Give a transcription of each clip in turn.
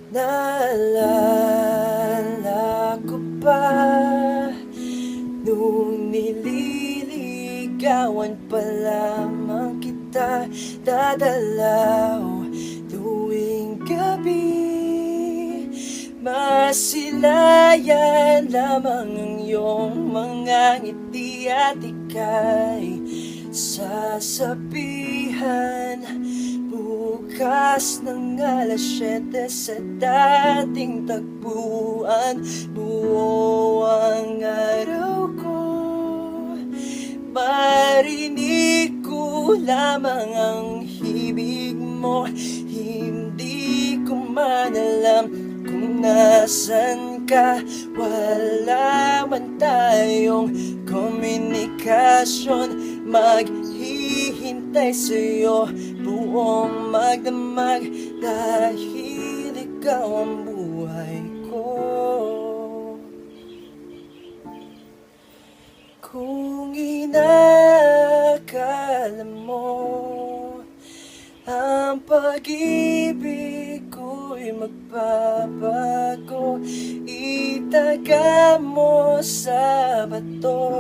Naalala ko pa nung nililigawan pa lamang kita, dadalaw tuwing gabi. Masilayan lamang ang iyong mga ngiti at ika'y sasabihan bukas ng alas 7 sa dating tagpuan. Buo ang araw ko, marinig ko lamang ang hibig mo. Hindi ko man alam kung nasan ka, wala man tayong komunikasyon. Maghihintay sa'yo buong magdamag dahil ikaw ang buhay ko. Kung inakala mo ang pag-ibig ko'y magbabago, itaga mo sa bato.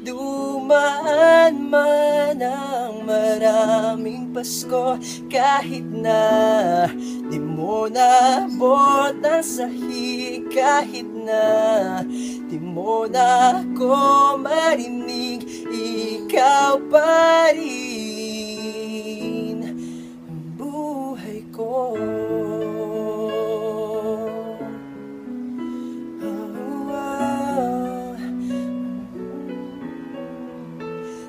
Dumaan man ang maraming Pasko, kahit na di mo naabot ang sahig, kahit na di mo na ako marinig, ikaw pa rin ang buhay ko.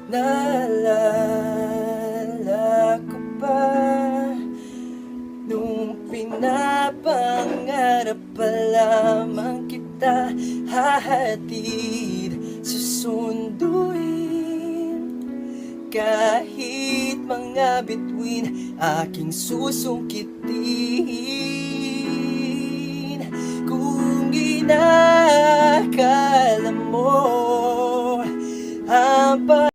Naalala ko pa nung pinapangarap pa lamang kita, hahatid, susunduin, kahit mga bituin aking susungkitin. Kung inakala mo ang